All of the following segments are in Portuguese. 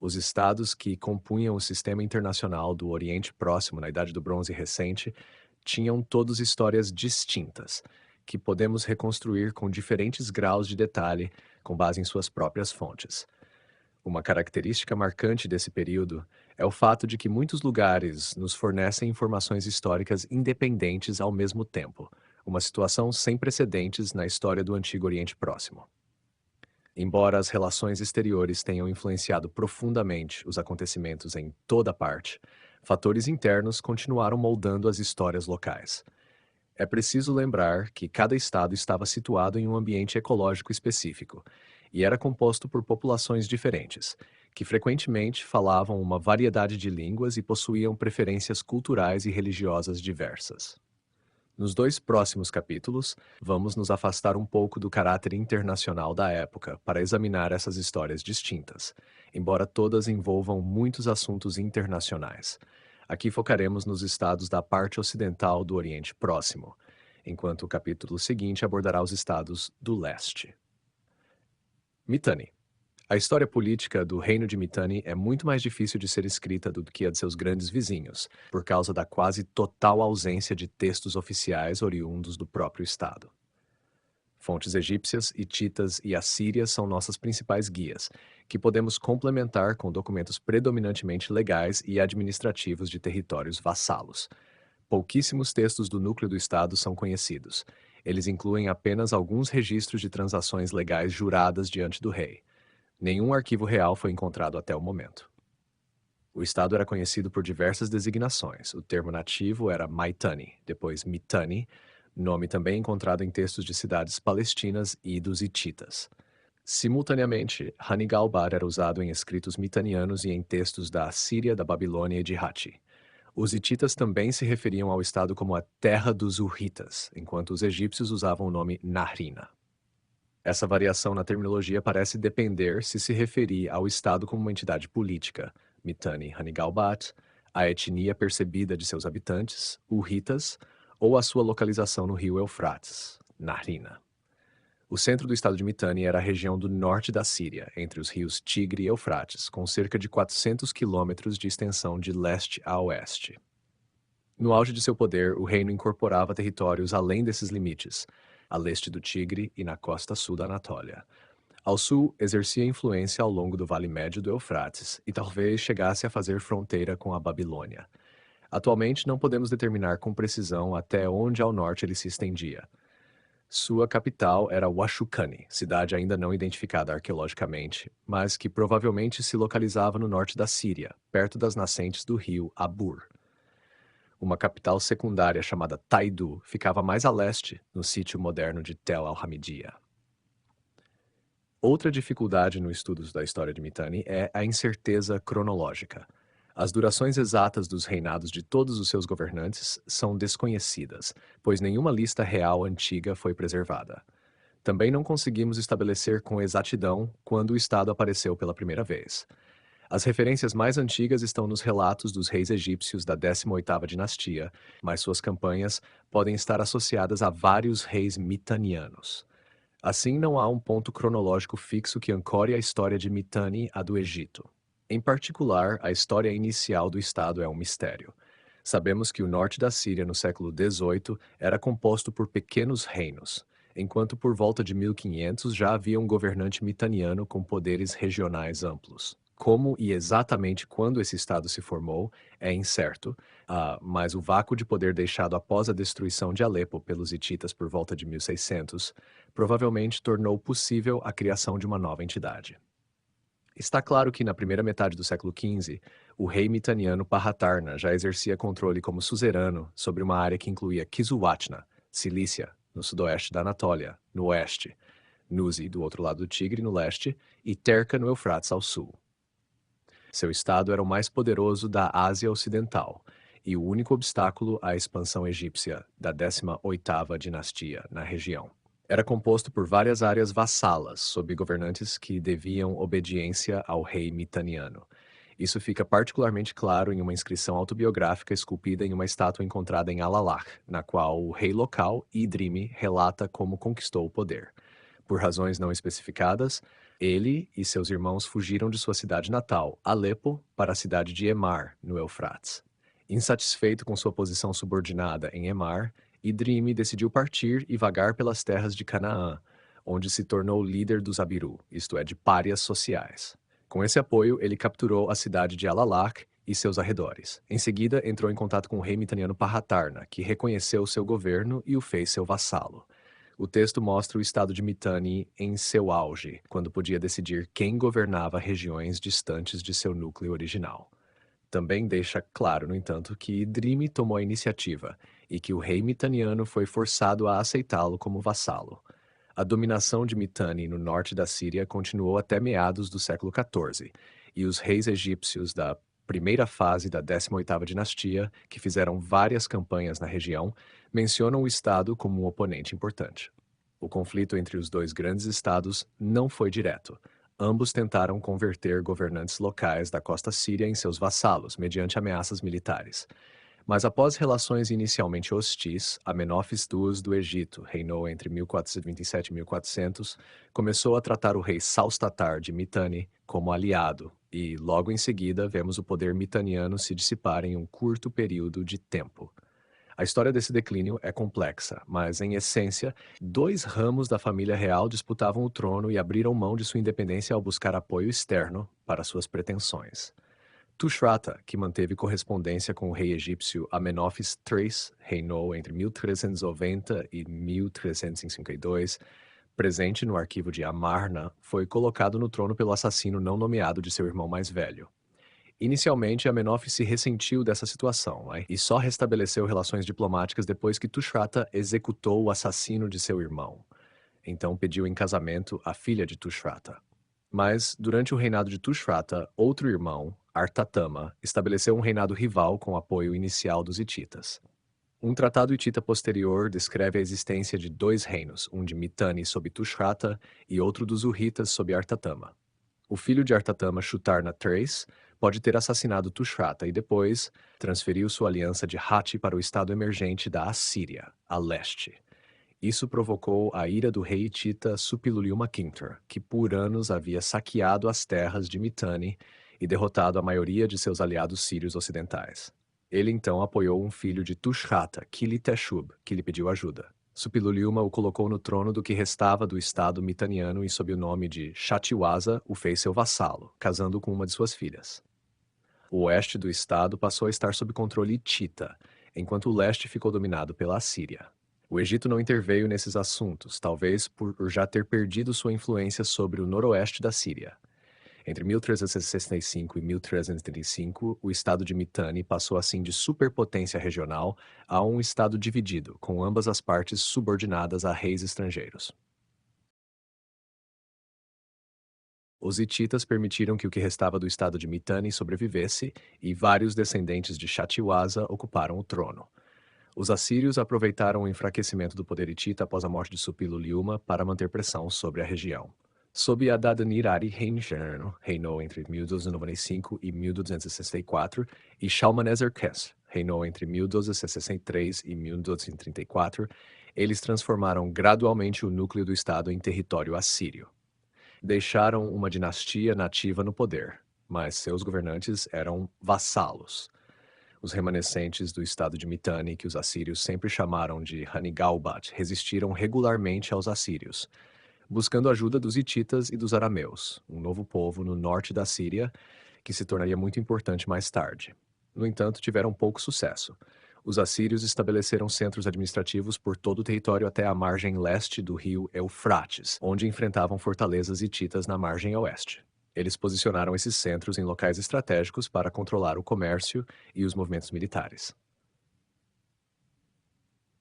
Os estados que compunham o sistema internacional do Oriente Próximo na Idade do Bronze Recente tinham todos histórias distintas, que podemos reconstruir com diferentes graus de detalhe com base em suas próprias fontes. Uma característica marcante desse período é o fato de que muitos lugares nos fornecem informações históricas independentes ao mesmo tempo, uma situação sem precedentes na história do Antigo Oriente Próximo. Embora as relações exteriores tenham influenciado profundamente os acontecimentos em toda parte, fatores internos continuaram moldando as histórias locais. É preciso lembrar que cada estado estava situado em um ambiente ecológico específico e era composto por populações diferentes, que frequentemente falavam uma variedade de línguas e possuíam preferências culturais e religiosas diversas. Nos dois próximos capítulos, vamos nos afastar um pouco do caráter internacional da época para examinar essas histórias distintas, embora todas envolvam muitos assuntos internacionais. Aqui focaremos nos estados da parte ocidental do Oriente Próximo, enquanto o capítulo seguinte abordará os estados do leste. Mitanni. A história política do Reino de Mitanni é muito mais difícil de ser escrita do que a de seus grandes vizinhos, por causa da quase total ausência de textos oficiais oriundos do próprio Estado. Fontes egípcias, hititas e assírias são nossas principais guias, que podemos complementar com documentos predominantemente legais e administrativos de territórios vassalos. Pouquíssimos textos do núcleo do Estado são conhecidos. Eles incluem apenas alguns registros de transações legais juradas diante do rei. Nenhum arquivo real foi encontrado até o momento. O estado era conhecido por diversas designações. O termo nativo era Maitani, depois Mitanni, nome também encontrado em textos de cidades palestinas e dos hititas. Simultaneamente, Hanigalbar era usado em escritos mitanianos e em textos da Assíria, da Babilônia e de Hatti. Os hititas também se referiam ao estado como a terra dos Hurritas, enquanto os egípcios usavam o nome Nahrina. Essa variação na terminologia parece depender se referir ao Estado como uma entidade política, Mitanni Hanigalbat, a etnia percebida de seus habitantes, Hurritas, ou a sua localização no rio Eufrates, Nahrina. O centro do estado de Mitanni era a região do norte da Síria, entre os rios Tigre e Eufrates, com cerca de 400 quilômetros de extensão de leste a oeste. No auge de seu poder, o reino incorporava territórios além desses limites, a leste do Tigre e na costa sul da Anatólia. Ao sul, exercia influência ao longo do Vale Médio do Eufrates e talvez chegasse a fazer fronteira com a Babilônia. Atualmente, não podemos determinar com precisão até onde ao norte ele se estendia. Sua capital era Washucani, cidade ainda não identificada arqueologicamente, mas que provavelmente se localizava no norte da Síria, perto das nascentes do rio Abur. Uma capital secundária chamada Taidu ficava mais a leste, no sítio moderno de Tel al-Hamidia. Outra dificuldade no estudo da história de Mitanni é a incerteza cronológica. As durações exatas dos reinados de todos os seus governantes são desconhecidas, pois nenhuma lista real antiga foi preservada. Também não conseguimos estabelecer com exatidão quando o Estado apareceu pela primeira vez. As referências mais antigas estão nos relatos dos reis egípcios da 18ª dinastia, mas suas campanhas podem estar associadas a vários reis mitanianos. Assim, não há um ponto cronológico fixo que ancore a história de Mitanni à do Egito. Em particular, a história inicial do Estado é um mistério. Sabemos que o norte da Síria no século XVIII era composto por pequenos reinos, enquanto por volta de 1500 já havia um governante mitaniano com poderes regionais amplos. Como e exatamente quando esse estado se formou é incerto, mas o vácuo de poder deixado após a destruição de Alepo pelos hititas por volta de 1600 provavelmente tornou possível a criação de uma nova entidade. Está claro que na primeira metade do século XV, o rei mitaniano Parratarna já exercia controle como suzerano sobre uma área que incluía Kizzuwatna, Cilícia, no sudoeste da Anatólia, no oeste, Nuzi, do outro lado do Tigre, no leste, e Terca, no Eufrates, ao sul. Seu estado era o mais poderoso da Ásia Ocidental e o único obstáculo à expansão egípcia da 18ª dinastia na região. Era composto por várias áreas vassalas, sob governantes que deviam obediência ao rei mitaniano. Isso fica particularmente claro em uma inscrição autobiográfica esculpida em uma estátua encontrada em Alalakh, na qual o rei local, Idrimi, relata como conquistou o poder. Por razões não especificadas, Ele e seus irmãos fugiram de sua cidade natal, Alepo, para a cidade de Emar, no Eufrates. Insatisfeito com sua posição subordinada em Emar, Idrime decidiu partir e vagar pelas terras de Canaã, onde se tornou líder dos Abiru, isto é, de párias sociais. Com esse apoio, ele capturou a cidade de Alalak e seus arredores. Em seguida, entrou em contato com o rei mitaniano Parratarna, que reconheceu seu governo e o fez seu vassalo. O texto mostra o estado de Mitanni em seu auge, quando podia decidir quem governava regiões distantes de seu núcleo original. Também deixa claro, no entanto, que Idrime tomou a iniciativa e que o rei mitaniano foi forçado a aceitá-lo como vassalo. A dominação de Mitanni no norte da Síria continuou até meados do século XIV, e os reis egípcios da primeira fase da 18ª dinastia, que fizeram várias campanhas na região, mencionam o estado como um oponente importante. O conflito entre os dois grandes estados não foi direto. Ambos tentaram converter governantes locais da costa síria em seus vassalos, mediante ameaças militares. Mas após relações inicialmente hostis, Amenófis II do Egito reinou entre 1427 e 1400, começou a tratar o rei Salstatar de Mitanni como aliado, e logo em seguida vemos o poder mitaniano se dissipar em um curto período de tempo. A história desse declínio é complexa, mas, em essência, dois ramos da família real disputavam o trono e abriram mão de sua independência ao buscar apoio externo para suas pretensões. Tushratta, que manteve correspondência com o rei egípcio Amenófis III, reinou entre 1390 e 1352, presente no arquivo de Amarna, foi colocado no trono pelo assassino não nomeado de seu irmão mais velho. Inicialmente, Amenófis se ressentiu dessa situação, né, e só restabeleceu relações diplomáticas depois que Tushratta executou o assassino de seu irmão. Então pediu em casamento a filha de Tushratta. Mas, durante o reinado de Tushratta, outro irmão, Artatama, estabeleceu um reinado rival com o apoio inicial dos hititas. Um tratado hitita posterior descreve a existência de dois reinos, um de Mitanni sob Tushratta e outro dos Hurritas sob Artatama. O filho de Artatama, Shutarna III, pode ter assassinado Tushratta e depois transferiu sua aliança de Hatti para o estado emergente da Assíria, a leste. Isso provocou a ira do rei hitita Suppiluliuma Quintur, que por anos havia saqueado as terras de Mitanni e derrotado a maioria de seus aliados sírios ocidentais. Ele então apoiou um filho de Tushratta, Kili-Teshub, que lhe pediu ajuda. Suppiluliuma o colocou no trono do que restava do estado mitaniano e sob o nome de Shatiwasa o fez seu vassalo, casando com uma de suas filhas. O oeste do estado passou a estar sob controle hitita, enquanto o leste ficou dominado pela Assíria. O Egito não interveio nesses assuntos, talvez por já ter perdido sua influência sobre o noroeste da Síria. Entre 1365 e 1335, o estado de Mitanni passou assim de superpotência regional a um estado dividido, com ambas as partes subordinadas a reis estrangeiros. Os hititas permitiram que o que restava do estado de Mitanni sobrevivesse, e vários descendentes de Shatiwasa ocuparam o trono. Os assírios aproveitaram o enfraquecimento do poder hitita após a morte de Suppiluliuma para manter pressão sobre a região. Sob Adad-nirari-Enlil, reinou entre 1295 e 1264, e Shalmaneser-Kes, reinou entre 1263 e 1234, eles transformaram gradualmente o núcleo do estado em território assírio. Deixaram uma dinastia nativa no poder, mas seus governantes eram vassalos. Os remanescentes do estado de Mitanni, que os assírios sempre chamaram de Hanigalbat, resistiram regularmente aos assírios, buscando a ajuda dos hititas e dos arameus, um novo povo no norte da Síria, que se tornaria muito importante mais tarde. No entanto, tiveram pouco sucesso. Os assírios estabeleceram centros administrativos por todo o território até a margem leste do rio Eufrates, onde enfrentavam fortalezas hititas na margem oeste. Eles posicionaram esses centros em locais estratégicos para controlar o comércio e os movimentos militares.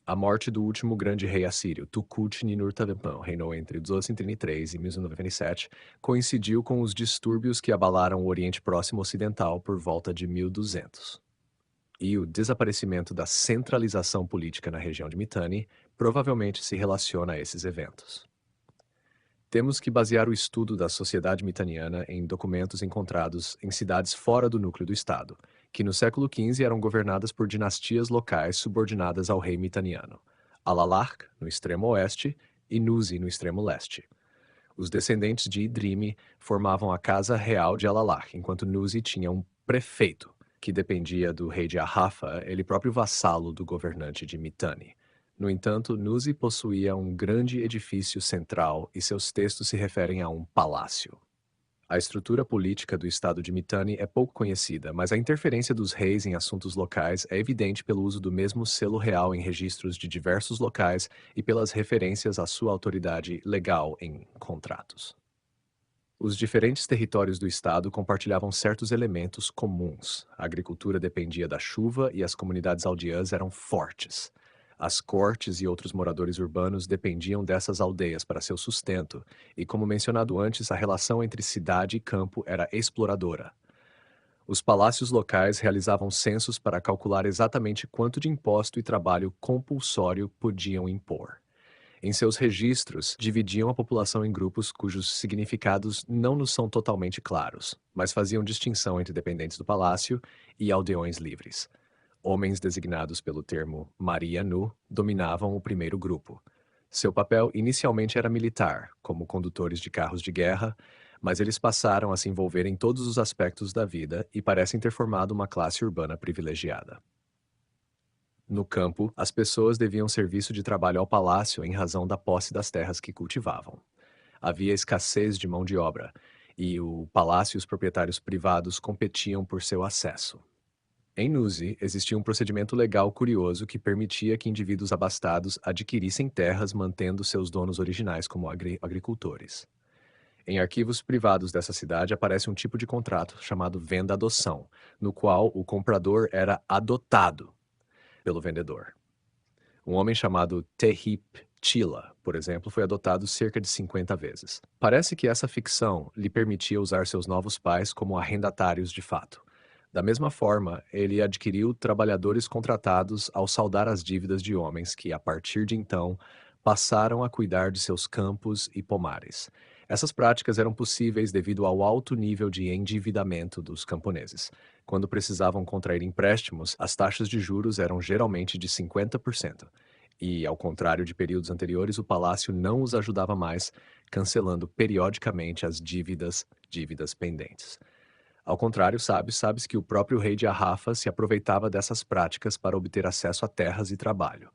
A morte do último grande rei assírio, Tukulti-Ninurta-Pão, reinou entre 1233 e 1197, coincidiu com os distúrbios que abalaram o Oriente Próximo Ocidental por volta de 1200. E o desaparecimento da centralização política na região de Mitanni provavelmente se relaciona a esses eventos. Temos que basear o estudo da sociedade mitaniana em documentos encontrados em cidades fora do núcleo do Estado, que no século XV eram governadas por dinastias locais subordinadas ao rei mitaniano, Alalakh, no extremo oeste, e Nuzi, no extremo leste. Os descendentes de Idrime formavam a Casa Real de Alalá, enquanto Nuzi tinha um prefeito, que dependia do rei de Arrafa, ele próprio vassalo do governante de Mitanni. No entanto, Nuzi possuía um grande edifício central e seus textos se referem a um palácio. A estrutura política do estado de Mitanni é pouco conhecida, mas a interferência dos reis em assuntos locais é evidente pelo uso do mesmo selo real em registros de diversos locais e pelas referências à sua autoridade legal em contratos. Os diferentes territórios do estado compartilhavam certos elementos comuns. A agricultura dependia da chuva e as comunidades aldeãs eram fortes. As cortes e outros moradores urbanos dependiam dessas aldeias para seu sustento, e, como mencionado antes, a relação entre cidade e campo era exploradora. Os palácios locais realizavam censos para calcular exatamente quanto de imposto e trabalho compulsório podiam impor. Em seus registros, dividiam a população em grupos cujos significados não nos são totalmente claros, mas faziam distinção entre dependentes do palácio e aldeões livres. Homens designados pelo termo Maria Nu dominavam o primeiro grupo. Seu papel inicialmente era militar, como condutores de carros de guerra, mas eles passaram a se envolver em todos os aspectos da vida e parecem ter formado uma classe urbana privilegiada. No campo, as pessoas deviam serviço de trabalho ao palácio em razão da posse das terras que cultivavam. Havia escassez de mão de obra, e o palácio e os proprietários privados competiam por seu acesso. Em Nuzi, existia um procedimento legal curioso que permitia que indivíduos abastados adquirissem terras mantendo seus donos originais como agricultores. Em arquivos privados dessa cidade aparece um tipo de contrato chamado venda-adoção, no qual o comprador era adotado pelo vendedor. Um homem chamado Tehip Chila, por exemplo, foi adotado cerca de 50 vezes. Parece que essa ficção lhe permitia usar seus novos pais como arrendatários de fato. Da mesma forma, ele adquiriu trabalhadores contratados ao saldar as dívidas de homens que, a partir de então, passaram a cuidar de seus campos e pomares. Essas práticas eram possíveis devido ao alto nível de endividamento dos camponeses. Quando precisavam contrair empréstimos, as taxas de juros eram geralmente de 50%. E, ao contrário de períodos anteriores, o palácio não os ajudava mais, cancelando periodicamente as dívidas pendentes. Ao contrário, sabes que o próprio rei de Arrafa se aproveitava dessas práticas para obter acesso a terras e trabalho.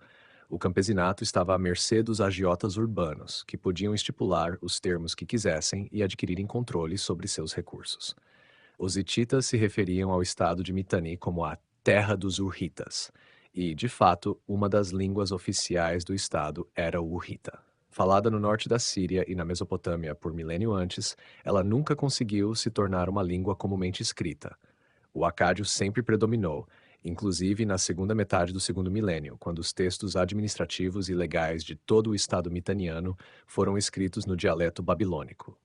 O campesinato estava à mercê dos agiotas urbanos, que podiam estipular os termos que quisessem e adquirirem controle sobre seus recursos. Os hititas se referiam ao estado de Mitanni como a Terra dos Urritas, e, de fato, uma das línguas oficiais do estado era o Urrita. Falada no norte da Síria e na Mesopotâmia por milênio antes, ela nunca conseguiu se tornar uma língua comumente escrita. O acádio sempre predominou, inclusive na segunda metade do segundo milênio, quando os textos administrativos e legais de todo o estado mitaniano foram escritos no dialeto babilônico.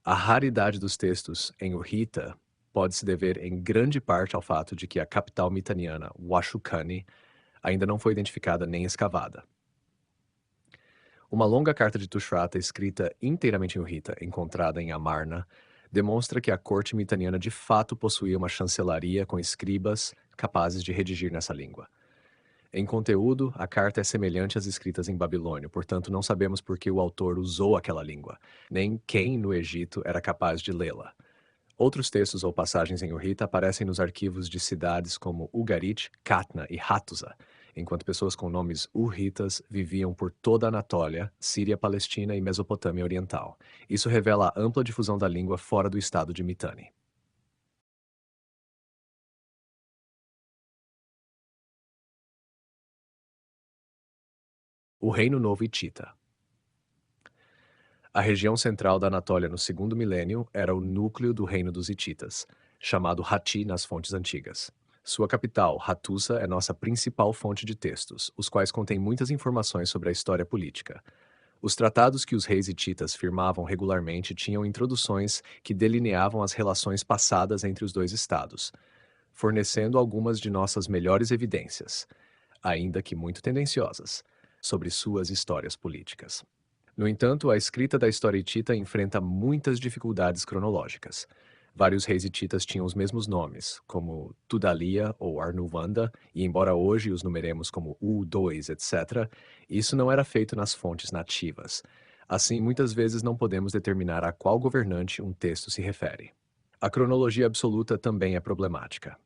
A raridade dos textos em Urrita pode se dever em grande parte ao fato de que a capital mitaniana, Washukani, ainda não foi identificada nem escavada. Uma longa carta de Tushratta escrita inteiramente em Urrita, encontrada em Amarna, demonstra que a corte mitaniana de fato possuía uma chancelaria com escribas capazes de redigir nessa língua. Em conteúdo, a carta é semelhante às escritas em Babilônio, portanto não sabemos por que o autor usou aquela língua, nem quem no Egito era capaz de lê-la. Outros textos ou passagens em Urrita aparecem nos arquivos de cidades como Ugarit, Katna e Hattusa, enquanto pessoas com nomes urritas viviam por toda a Anatólia, Síria, Palestina e Mesopotâmia Oriental. Isso revela a ampla difusão da língua fora do estado de Mitanni. O Reino Novo Hitita. A região central da Anatólia no segundo milênio era o núcleo do reino dos hititas, chamado Hatti nas fontes antigas. Sua capital, Hattusa, é nossa principal fonte de textos, os quais contêm muitas informações sobre a história política. Os tratados que os reis hititas firmavam regularmente tinham introduções que delineavam as relações passadas entre os dois estados, fornecendo algumas de nossas melhores evidências, ainda que muito tendenciosas, sobre suas histórias políticas. No entanto, a escrita da história hitita enfrenta muitas dificuldades cronológicas. Vários reis hititas tinham os mesmos nomes, como Tudalia ou Arnuvanda, e embora hoje os numeremos como U2, etc., isso não era feito nas fontes nativas. Assim, muitas vezes não podemos determinar a qual governante um texto se refere. A cronologia absoluta também é problemática.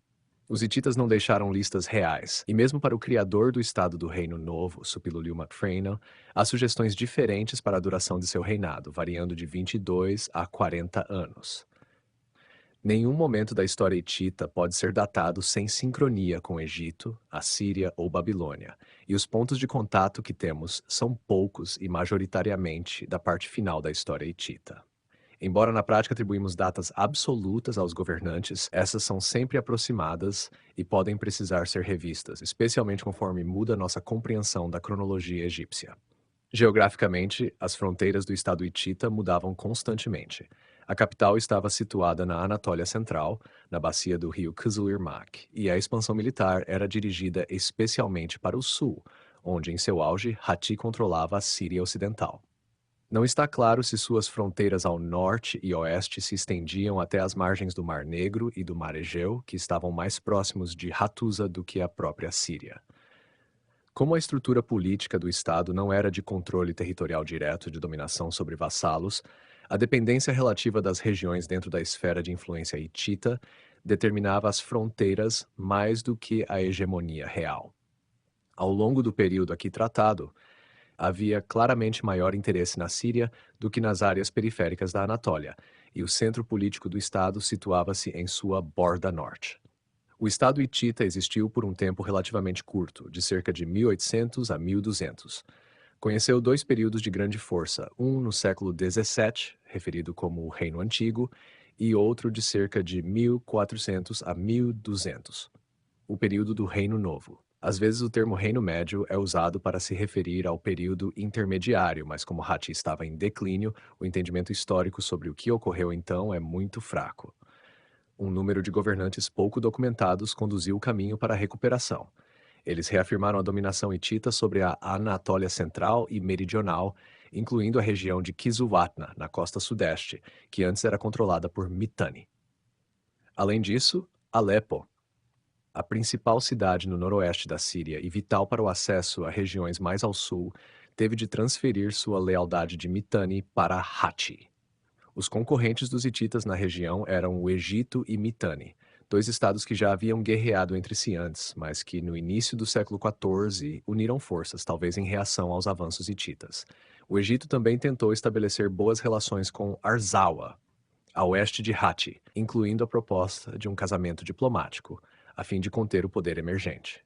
Os hititas não deixaram listas reais, e mesmo para o criador do Estado do Reino Novo, Suppiluliu Macpherson, há sugestões diferentes para a duração de seu reinado, variando de 22 a 40 anos. Nenhum momento da história hitita pode ser datado sem sincronia com Egito, Assíria ou Babilônia, e os pontos de contato que temos são poucos e majoritariamente da parte final da história hitita. Embora na prática atribuímos datas absolutas aos governantes, essas são sempre aproximadas e podem precisar ser revistas, especialmente conforme muda nossa compreensão da cronologia egípcia. Geograficamente, as fronteiras do estado hitita mudavam constantemente. A capital estava situada na Anatólia Central, na bacia do rio Kızılırmak, e a expansão militar era dirigida especialmente para o sul, onde, em seu auge, Hati controlava a Síria Ocidental. Não está claro se suas fronteiras ao norte e oeste se estendiam até as margens do Mar Negro e do Mar Egeu, que estavam mais próximos de Hattusa do que a própria Síria. Como a estrutura política do Estado não era de controle territorial direto de dominação sobre vassalos, a dependência relativa das regiões dentro da esfera de influência hitita determinava as fronteiras mais do que a hegemonia real. Ao longo do período aqui tratado, havia claramente maior interesse na Síria do que nas áreas periféricas da Anatólia, e o centro político do Estado situava-se em sua borda norte. O Estado hitita existiu por um tempo relativamente curto, de cerca de 1800 a 1200. Conheceu dois períodos de grande força, um no século XVII, referido como o Reino Antigo, e outro de cerca de 1400 a 1200, o período do Reino Novo. Às vezes o termo Reino Médio é usado para se referir ao período intermediário, mas como Hati estava em declínio, o entendimento histórico sobre o que ocorreu então é muito fraco. Um número de governantes pouco documentados conduziu o caminho para a recuperação. Eles reafirmaram a dominação hitita sobre a Anatólia Central e Meridional, incluindo a região de Kizzuwatna, na costa sudeste, que antes era controlada por Mitanni. Além disso, Alepo, a principal cidade no noroeste da Síria e vital para o acesso a regiões mais ao sul, teve de transferir sua lealdade de Mitanni para Hati. Os concorrentes dos hititas na região eram o Egito e Mitanni, dois estados que já haviam guerreado entre si antes, mas que no início do século XIV uniram forças, talvez em reação aos avanços hititas. O Egito também tentou estabelecer boas relações com Arzawa, a oeste de Hati, incluindo a proposta de um casamento diplomático, a fim de conter o poder emergente.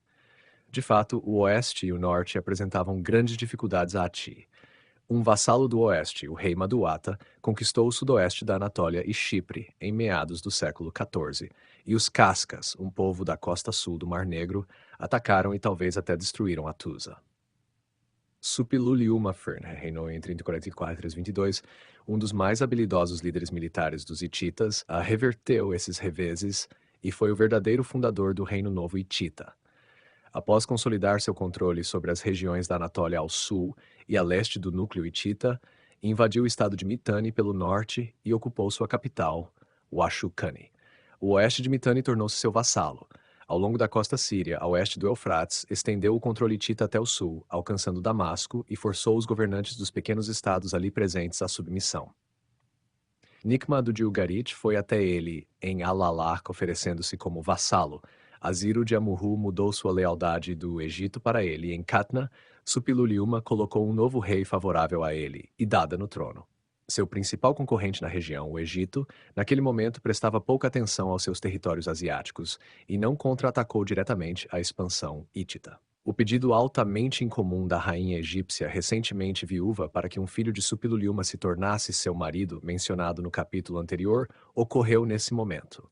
De fato, o oeste e o norte apresentavam grandes dificuldades a Hati. Um vassalo do oeste, o rei Maduata, conquistou o sudoeste da Anatólia e Chipre em meados do século XIV, e os Cascas, um povo da costa sul do Mar Negro, atacaram e talvez até destruíram Hattusa. Suppiluliu Macpherson reinou entre 44 e 322, um dos mais habilidosos líderes militares dos hititas, reverteu esses reveses e foi o verdadeiro fundador do Reino Novo Hitita. Após consolidar seu controle sobre as regiões da Anatólia ao sul e a leste do núcleo hitita, invadiu o estado de Mitanni pelo norte e ocupou sua capital, Huashukani. O oeste de Mitanni tornou-se seu vassalo. Ao longo da costa síria, a oeste do Eufrates, estendeu o controle hitita até o sul, alcançando Damasco e forçou os governantes dos pequenos estados ali presentes à submissão. Nikma do Gilgarit foi até ele, em Al-Alaq, oferecendo-se como vassalo. Aziro de Amurru mudou sua lealdade do Egito para ele e em Catna, Suppiluliuma colocou um novo rei favorável a ele, Idada no trono. Seu principal concorrente na região, o Egito, naquele momento prestava pouca atenção aos seus territórios asiáticos e não contra-atacou diretamente a expansão hitita. O pedido altamente incomum da rainha egípcia, recentemente viúva, para que um filho de Suppiluliuma se tornasse seu marido, mencionado no capítulo anterior, ocorreu nesse momento.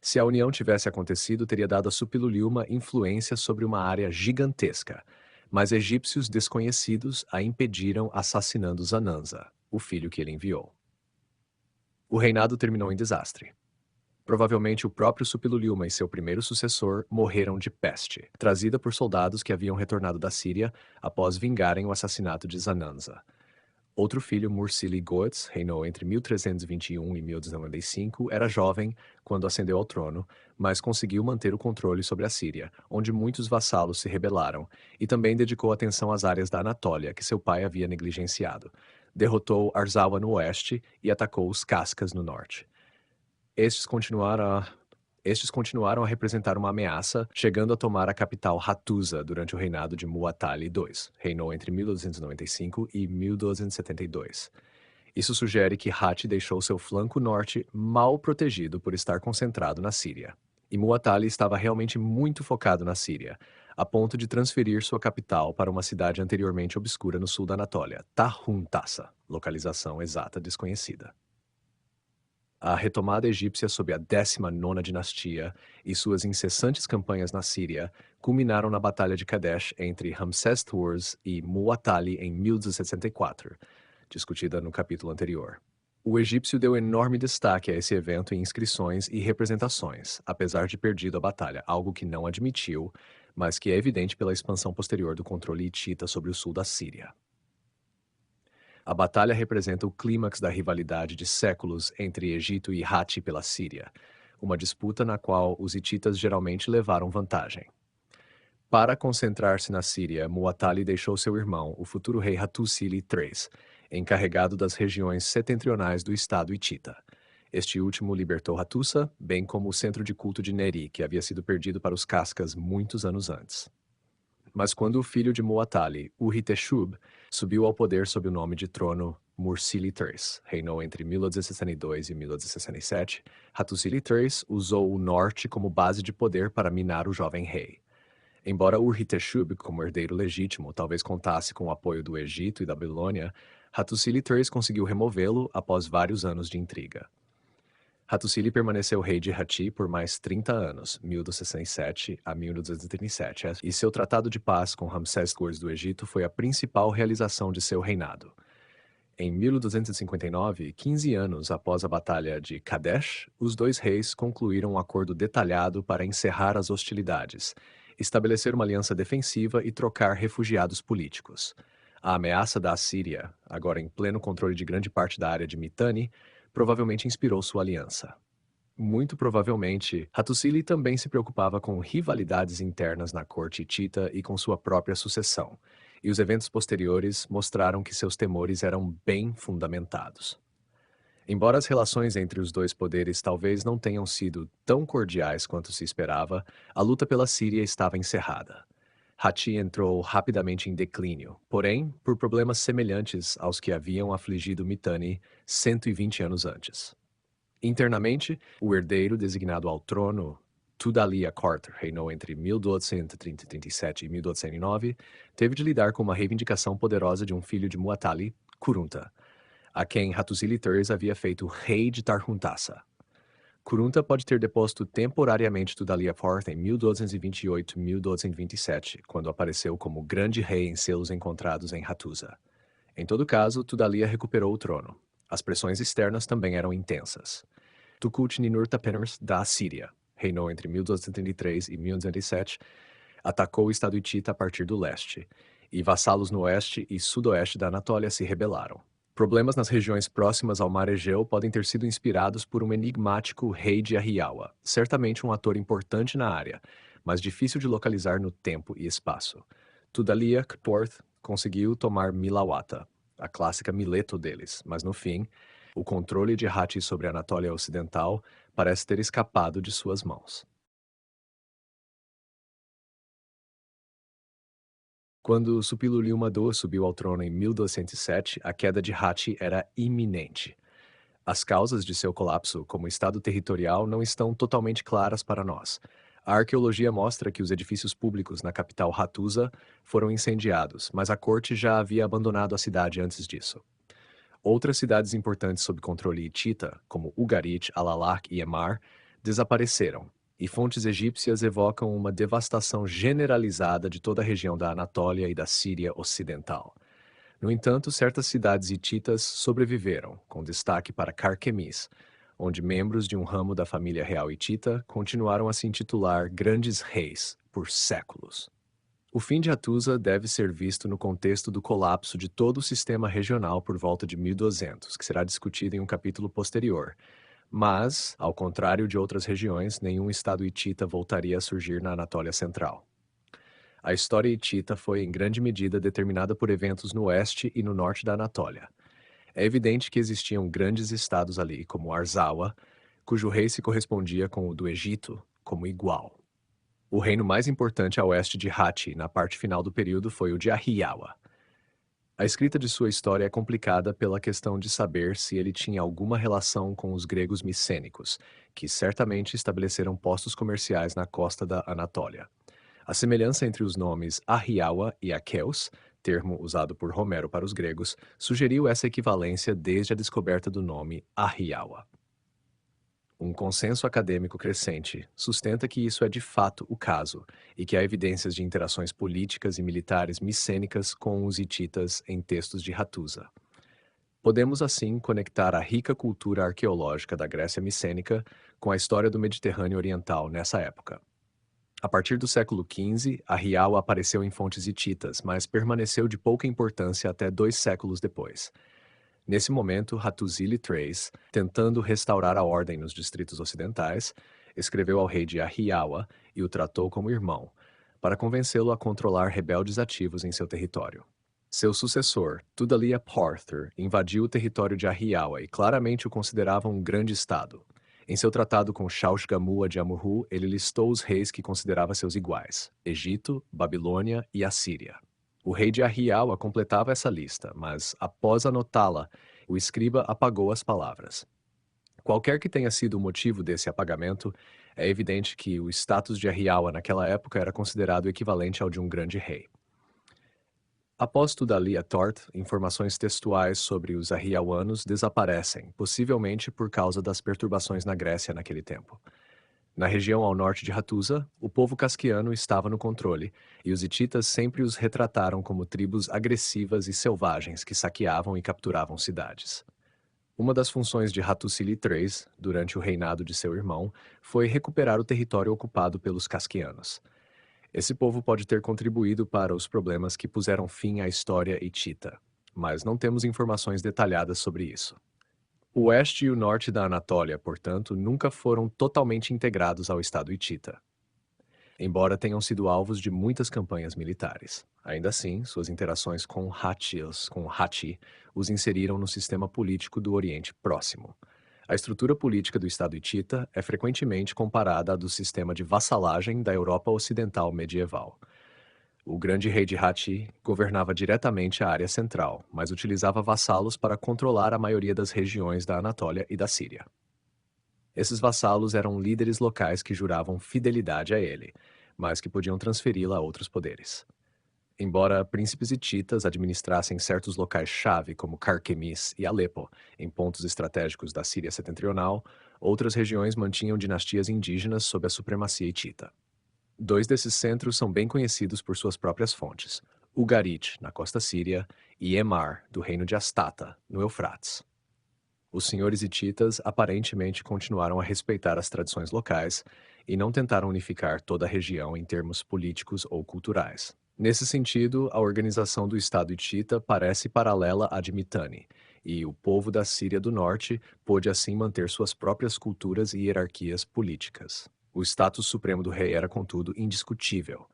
Se a união tivesse acontecido, teria dado a Suppiluliuma influência sobre uma área gigantesca, mas egípcios desconhecidos a impediram assassinando Zananza, o filho que ele enviou. O reinado terminou em desastre. Provavelmente o próprio Suppiluliuma e seu primeiro sucessor morreram de peste, trazida por soldados que haviam retornado da Síria após vingarem o assassinato de Zananza. Outro filho, Mursili Goetz, reinou entre 1321 e 1295, era jovem quando ascendeu ao trono, mas conseguiu manter o controle sobre a Síria, onde muitos vassalos se rebelaram, e também dedicou atenção às áreas da Anatólia que seu pai havia negligenciado. derrotou Arzawa no oeste e atacou os Cascas no norte. Estes continuaram a, estes continuaram a representar uma ameaça, chegando a tomar a capital Hattusa durante o reinado de Muwatalli II. Reinou entre 1295 e 1272. Isso sugere que Hatti deixou seu flanco norte mal protegido por estar concentrado na Síria. E Muwatalli estava realmente muito focado na Síria, a ponto de transferir sua capital para uma cidade anteriormente obscura no sul da Anatólia, Tarhuntassa, localização exata desconhecida. A retomada egípcia sob a 19ª dinastia e suas incessantes campanhas na Síria culminaram na Batalha de Kadesh entre Ramsés II e Muwatalli em 1264, discutida no capítulo anterior. O egípcio deu enorme destaque a esse evento em inscrições e representações, apesar de perdido a batalha, algo que não admitiu, mas que é evidente pela expansão posterior do controle hitita sobre o sul da Síria. A batalha representa o clímax da rivalidade de séculos entre Egito e Hatti pela Síria, uma disputa na qual os hititas geralmente levaram vantagem. Para concentrar-se na Síria, Muwatalli deixou seu irmão, o futuro rei Hattusili III, encarregado das regiões setentrionais do estado hitita. Este último libertou Hattusa, bem como o centro de culto de Neri, que havia sido perdido para os Cascas muitos anos antes. Mas quando o filho de Muwatalli, Urriteshub, subiu ao poder sob o nome de trono Mursili III, reinou entre 1262 e 1267, Hattusili III usou o norte como base de poder para minar o jovem rei. Embora Urriteshub, como herdeiro legítimo, talvez contasse com o apoio do Egito e da Babilônia, Hattusili III conseguiu removê-lo após vários anos de intriga. Hattusili permaneceu rei de Hatti por mais 30 anos, 1267 a 1237, e seu tratado de paz com Ramsés II do Egito foi a principal realização de seu reinado. Em 1259, 15 anos após a Batalha de Kadesh, os dois reis concluíram um acordo detalhado para encerrar as hostilidades, estabelecer uma aliança defensiva e trocar refugiados políticos. A ameaça da Assíria, agora em pleno controle de grande parte da área de Mitanni, provavelmente inspirou sua aliança. Muito provavelmente, Hattusili também se preocupava com rivalidades internas na corte hitita e com sua própria sucessão, e os eventos posteriores mostraram que seus temores eram bem fundamentados. Embora as relações entre os dois poderes talvez não tenham sido tão cordiais quanto se esperava, a luta pela Síria estava encerrada. Hatti entrou rapidamente em declínio, porém, por problemas semelhantes aos que haviam afligido Mitanni 120 anos antes. Internamente, o herdeiro designado ao trono, Tudhaliya IV, reinou entre 1237 e 1209, teve de lidar com uma reivindicação poderosa de um filho de Muwatalli, Kurunta, a quem Hattusili III havia feito rei de Tarhuntassa. Kurunta pode ter deposto temporariamente Tudhaliya IV em 1228 e 1227, quando apareceu como grande rei em selos encontrados em Hattusa. Em todo caso, Tudhaliya recuperou o trono. As pressões externas também eram intensas. Tukulti-Ninurta-Peners, da Assíria, reinou entre 1233 e 1207, atacou o estado hitita a partir do leste, e vassalos no oeste e sudoeste da Anatólia se rebelaram. Problemas nas regiões próximas ao mar Egeu podem ter sido inspirados por um enigmático rei de Ahriawa, certamente um ator importante na área, mas difícil de localizar no tempo e espaço. Tudhaliya IV conseguiu tomar Milawata, a clássica Mileto deles, mas no fim, o controle de Hatti sobre a Anatólia Ocidental parece ter escapado de suas mãos. Quando Suppiluliuma-Do subiu ao trono em 1207, a queda de Hatti era iminente. As causas de seu colapso como estado territorial não estão totalmente claras para nós. A arqueologia mostra que os edifícios públicos na capital Hattusa foram incendiados, mas a corte já havia abandonado a cidade antes disso. Outras cidades importantes sob controle hitita, como Ugarit, Alalakh e Emar, desapareceram, e fontes egípcias evocam uma devastação generalizada de toda a região da Anatólia e da Síria Ocidental. No entanto, certas cidades hititas sobreviveram, com destaque para Carquemis, onde membros de um ramo da família real hitita continuaram a se intitular grandes reis por séculos. O fim de Hattusa deve ser visto no contexto do colapso de todo o sistema regional por volta de 1200, que será discutido em um capítulo posterior. Mas, ao contrário de outras regiões, nenhum estado hitita voltaria a surgir na Anatólia Central. A história hitita foi, em grande medida, determinada por eventos no oeste e no norte da Anatólia. É evidente que existiam grandes estados ali, como Arzawa, cujo rei se correspondia com o do Egito como igual. O reino mais importante a oeste de Hatti, na parte final do período, foi o de Ahiyawa. A escrita de sua história é complicada pela questão de saber se ele tinha alguma relação com os gregos micênicos, que certamente estabeleceram postos comerciais na costa da Anatólia. A semelhança entre os nomes Ahiawa e Aqueus, termo usado por Homero para os gregos, sugeriu essa equivalência desde a descoberta do nome Ahiawa. Um consenso acadêmico crescente sustenta que isso é de fato o caso e que há evidências de interações políticas e militares micênicas com os hititas em textos de Hatusa. Podemos assim conectar a rica cultura arqueológica da Grécia micênica com a história do Mediterrâneo Oriental nessa época. A partir do século XV, a Rial apareceu em fontes hititas, mas permaneceu de pouca importância até 2 séculos depois. Nesse momento, Hattusili III, tentando restaurar a ordem nos distritos ocidentais, escreveu ao rei de Ahiawa e o tratou como irmão, para convencê-lo a controlar rebeldes ativos em seu território. Seu sucessor, Tudalia Parthur, invadiu o território de Ahiawa e claramente o considerava um grande estado. Em seu tratado com Shaushgamua de Amurru, ele listou os reis que considerava seus iguais: Egito, Babilônia e Assíria. O rei de Ahiawa completava essa lista, mas, após anotá-la, o escriba apagou as palavras. Qualquer que tenha sido o motivo desse apagamento, é evidente que o status de Ahiawa naquela época era considerado equivalente ao de um grande rei. Após Tudalia Tort, informações textuais sobre os Ahiawanos desaparecem, possivelmente por causa das perturbações na Grécia naquele tempo. Na região ao norte de Hatusa, o povo casquiano estava no controle, e os hititas sempre os retrataram como tribos agressivas e selvagens que saqueavam e capturavam cidades. Uma das funções de Hattusili III, durante o reinado de seu irmão, foi recuperar o território ocupado pelos casquianos. Esse povo pode ter contribuído para os problemas que puseram fim à história hitita, mas não temos informações detalhadas sobre isso. O oeste e o norte da Anatólia, portanto, nunca foram totalmente integrados ao Estado hitita, embora tenham sido alvos de muitas campanhas militares. Ainda assim, suas interações com Hatti, os inseriram no sistema político do Oriente Próximo. A estrutura política do Estado hitita é frequentemente comparada à do sistema de vassalagem da Europa Ocidental medieval. O grande rei de Hatti governava diretamente a área central, mas utilizava vassalos para controlar a maioria das regiões da Anatólia e da Síria. Esses vassalos eram líderes locais que juravam fidelidade a ele, mas que podiam transferi-la a outros poderes. Embora príncipes hititas administrassem certos locais-chave, como Carquemis e Alepo, em pontos estratégicos da Síria setentrional, outras regiões mantinham dinastias indígenas sob a supremacia hitita. 2 desses centros são bem conhecidos por suas próprias fontes: Ugarit, na costa síria, e Emar, do reino de Astata, no Eufrates. Os senhores hititas aparentemente continuaram a respeitar as tradições locais e não tentaram unificar toda a região em termos políticos ou culturais. Nesse sentido, a organização do Estado hitita parece paralela à de Mitanni, e o povo da Síria do Norte pôde assim manter suas próprias culturas e hierarquias políticas. O status supremo do rei era, contudo, indiscutível.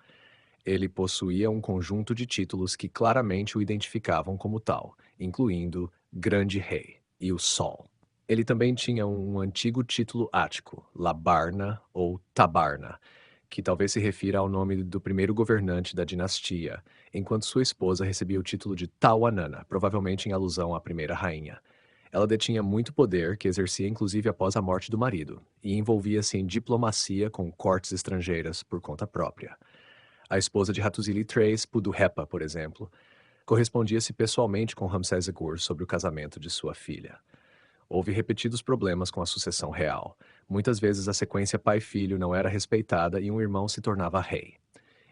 Ele possuía um conjunto de títulos que claramente o identificavam como tal, incluindo Grande Rei e o Sol. Ele também tinha um antigo título ático, Labarna ou Tabarna, que talvez se refira ao nome do primeiro governante da dinastia, enquanto sua esposa recebia o título de Tawanana, provavelmente em alusão à primeira rainha. Ela detinha muito poder, que exercia inclusive após a morte do marido, e envolvia-se em diplomacia com cortes estrangeiras por conta própria. A esposa de Hattusili III, Puduhepa, por exemplo, correspondia-se pessoalmente com Ramsés II sobre o casamento de sua filha. Houve repetidos problemas com a sucessão real. Muitas vezes a sequência pai-filho não era respeitada e um irmão se tornava rei.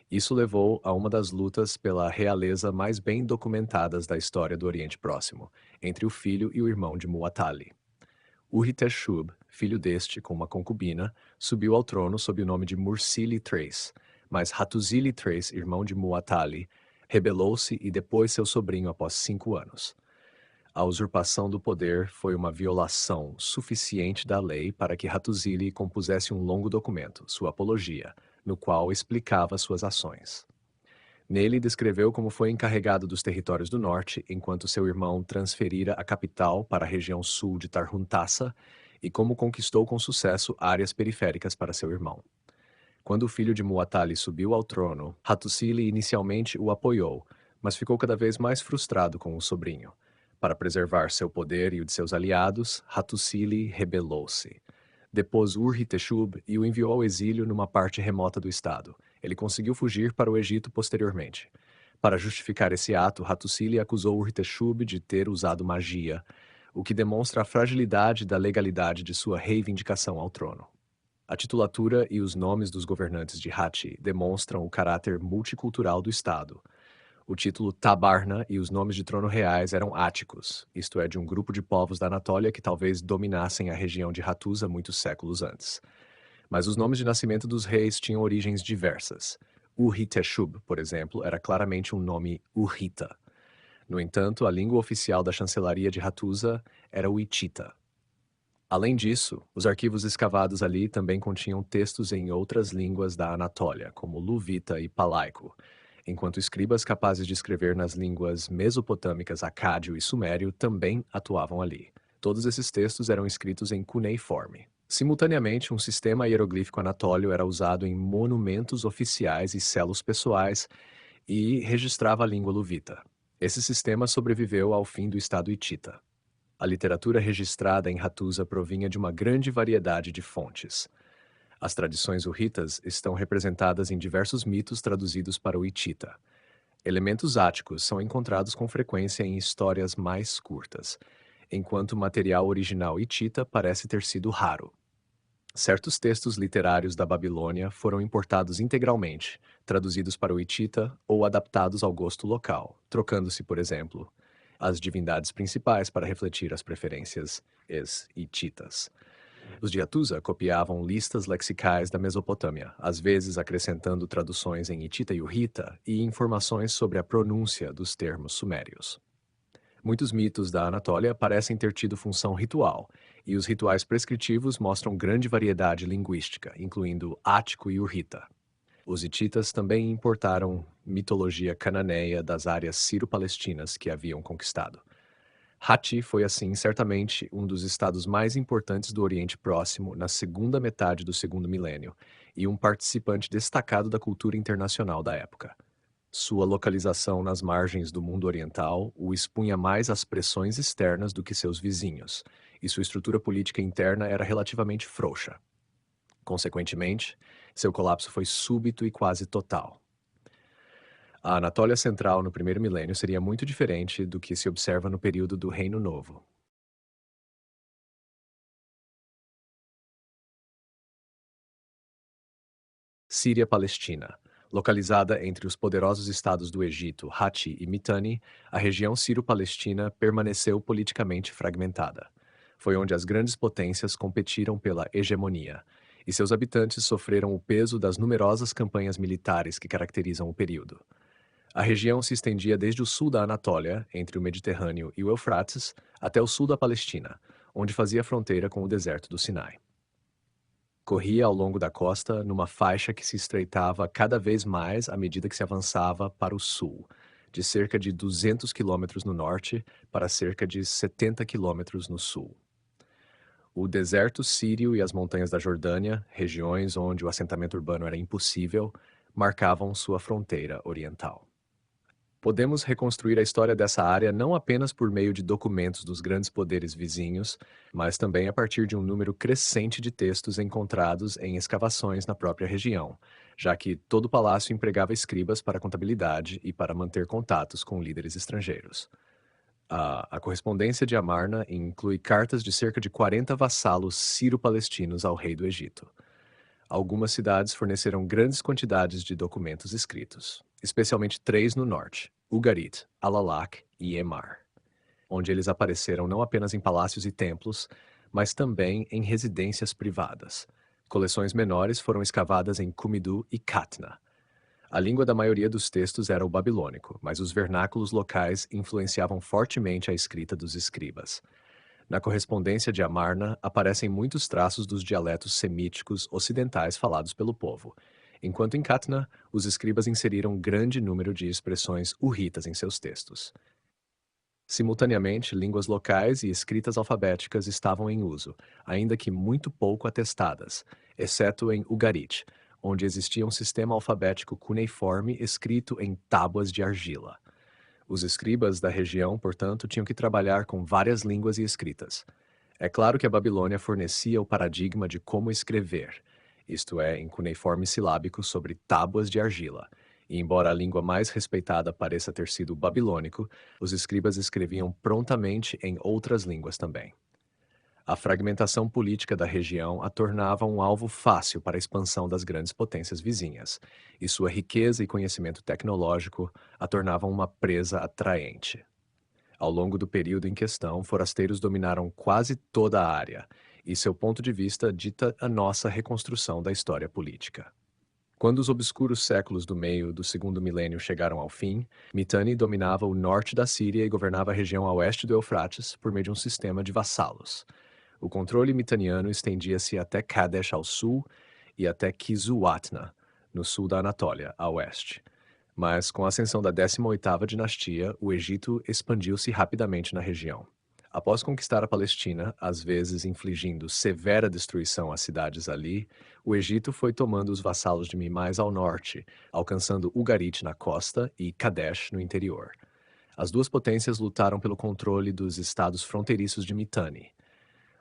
Isso levou a uma das lutas pela realeza mais bem documentadas da história do Oriente Próximo, entre o filho e o irmão de Muwatalli. Urri-Teshub, filho deste com uma concubina, subiu ao trono sob o nome de Mursili III, mas Hattusili III, irmão de Muwatalli, rebelou-se e depôs seu sobrinho após 5 anos. A usurpação do poder foi uma violação suficiente da lei para que Hattusili compusesse um longo documento, sua apologia, no qual explicava suas ações. Nele, descreveu como foi encarregado dos territórios do norte, enquanto seu irmão transferira a capital para a região sul de Tarhuntassa e como conquistou com sucesso áreas periféricas para seu irmão. Quando o filho de Muatali subiu ao trono, Hattusili inicialmente o apoiou, mas ficou cada vez mais frustrado com o sobrinho. Para preservar seu poder e o de seus aliados, Hattusili rebelou-se. Depôs Ur-Hiteshub e o enviou ao exílio numa parte remota do estado. Ele conseguiu fugir para o Egito posteriormente. Para justificar esse ato, Hattusili acusou Ur-Hiteshub de ter usado magia, o que demonstra a fragilidade da legalidade de sua reivindicação ao trono. A titulatura e os nomes dos governantes de Hatti demonstram o caráter multicultural do estado. O título Tabarna e os nomes de trono reais eram áticos, isto é, de um grupo de povos da Anatólia que talvez dominassem a região de Hattusa muitos séculos antes. Mas os nomes de nascimento dos reis tinham origens diversas. Ur-Hiteshub, por exemplo, era claramente um nome Urrita. No entanto, a língua oficial da chancelaria de Hattusa era o Hitita. Além disso, os arquivos escavados ali também continham textos em outras línguas da Anatólia, como Luvita e Palaico, enquanto escribas capazes de escrever nas línguas mesopotâmicas acádio e sumério também atuavam ali. Todos esses textos eram escritos em cuneiforme. Simultaneamente, um sistema hieroglífico anatólio era usado em monumentos oficiais e selos pessoais e registrava a língua luvita. Esse sistema sobreviveu ao fim do Estado hitita. A literatura registrada em Hattusa provinha de uma grande variedade de fontes. As tradições urritas estão representadas em diversos mitos traduzidos para o hitita. Elementos áticos são encontrados com frequência em histórias mais curtas, enquanto o material original hitita parece ter sido raro. Certos textos literários da Babilônia foram importados integralmente, traduzidos para o hitita ou adaptados ao gosto local, trocando-se, por exemplo, as divindades principais para refletir as preferências hititas. Os de Hattusa copiavam listas lexicais da Mesopotâmia, às vezes acrescentando traduções em hitita e urrita e informações sobre a pronúncia dos termos sumérios. Muitos mitos da Anatólia parecem ter tido função ritual, e os rituais prescritivos mostram grande variedade linguística, incluindo ático e urrita. Os hititas também importaram mitologia cananeia das áreas ciro-palestinas que haviam conquistado. Hatti foi, assim, certamente um dos estados mais importantes do Oriente Próximo na segunda metade do segundo milênio e um participante destacado da cultura internacional da época. Sua localização nas margens do mundo oriental o expunha mais às pressões externas do que seus vizinhos, e sua estrutura política interna era relativamente frouxa. Consequentemente, seu colapso foi súbito e quase total. A Anatólia Central no primeiro milênio seria muito diferente do que se observa no período do Reino Novo. Síria-Palestina. Localizada entre os poderosos estados do Egito, Hatti e Mitanni, a região sírio-palestina permaneceu politicamente fragmentada. Foi onde as grandes potências competiram pela hegemonia, e seus habitantes sofreram o peso das numerosas campanhas militares que caracterizam o período. A região se estendia desde o sul da Anatólia, entre o Mediterrâneo e o Eufrates, até o sul da Palestina, onde fazia fronteira com o deserto do Sinai. Corria ao longo da costa numa faixa que se estreitava cada vez mais à medida que se avançava para o sul, de cerca de 200 quilômetros no norte para cerca de 70 quilômetros no sul. O deserto sírio e as montanhas da Jordânia, regiões onde o assentamento urbano era impossível, marcavam sua fronteira oriental. Podemos reconstruir a história dessa área não apenas por meio de documentos dos grandes poderes vizinhos, mas também a partir de um número crescente de textos encontrados em escavações na própria região, já que todo o palácio empregava escribas para contabilidade e para manter contatos com líderes estrangeiros. A correspondência de Amarna inclui cartas de cerca de 40 vassalos ciro-palestinos ao rei do Egito. Algumas cidades forneceram grandes quantidades de documentos escritos, especialmente três no norte, Ugarit, Alalak e Emar, onde eles apareceram não apenas em palácios e templos, mas também em residências privadas. Coleções menores foram escavadas em Kumidu e Katna. A língua da maioria dos textos era o babilônico, mas os vernáculos locais influenciavam fortemente a escrita dos escribas. Na correspondência de Amarna, aparecem muitos traços dos dialetos semíticos ocidentais falados pelo povo, enquanto em Catna, os escribas inseriram grande número de expressões urritas em seus textos. Simultaneamente, línguas locais e escritas alfabéticas estavam em uso, ainda que muito pouco atestadas, exceto em Ugarit, onde existia um sistema alfabético cuneiforme escrito em tábuas de argila. Os escribas da região, portanto, tinham que trabalhar com várias línguas e escritas. É claro que a Babilônia fornecia o paradigma de como escrever, isto é, em cuneiforme silábico sobre tábuas de argila. E embora a língua mais respeitada pareça ter sido o babilônico, os escribas escreviam prontamente em outras línguas também. A fragmentação política da região a tornava um alvo fácil para a expansão das grandes potências vizinhas, e sua riqueza e conhecimento tecnológico a tornavam uma presa atraente. Ao longo do período em questão, forasteiros dominaram quase toda a área, e seu ponto de vista dita a nossa reconstrução da história política. Quando os obscuros séculos do meio do segundo milênio chegaram ao fim, Mitanni dominava o norte da Síria e governava a região a oeste do Eufrates por meio de um sistema de vassalos. O controle mitaniano estendia-se até Kadesh ao sul e até Kizzuwatna, no sul da Anatólia, a oeste. Mas, com a ascensão da 18ª dinastia, o Egito expandiu-se rapidamente na região. Após conquistar a Palestina, às vezes infligindo severa destruição às cidades ali, o Egito foi tomando os vassalos de mais ao norte, alcançando Ugarit na costa e Kadesh no interior. As duas potências lutaram pelo controle dos estados fronteiriços de Mitanni.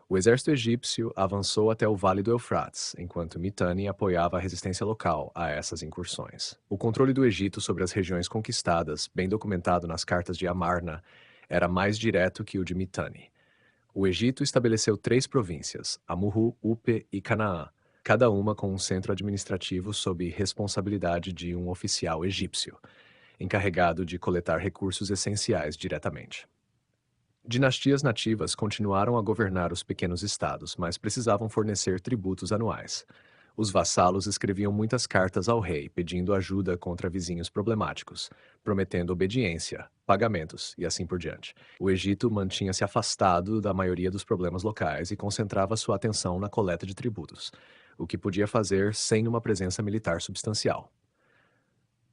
O exército egípcio avançou até o Vale do Eufrates, enquanto Mitanni apoiava a resistência local a essas incursões. O controle do Egito sobre as regiões conquistadas, bem documentado nas cartas de Amarna, era mais direto que o de Mitanni. O Egito estabeleceu 3 províncias, Amurru, Upe e Canaã, cada uma com um centro administrativo sob responsabilidade de um oficial egípcio, encarregado de coletar recursos essenciais diretamente. Dinastias nativas continuaram a governar os pequenos estados, mas precisavam fornecer tributos anuais. Os vassalos escreviam muitas cartas ao rei pedindo ajuda contra vizinhos problemáticos, prometendo obediência, pagamentos e assim por diante. O Egito mantinha-se afastado da maioria dos problemas locais e concentrava sua atenção na coleta de tributos, o que podia fazer sem uma presença militar substancial.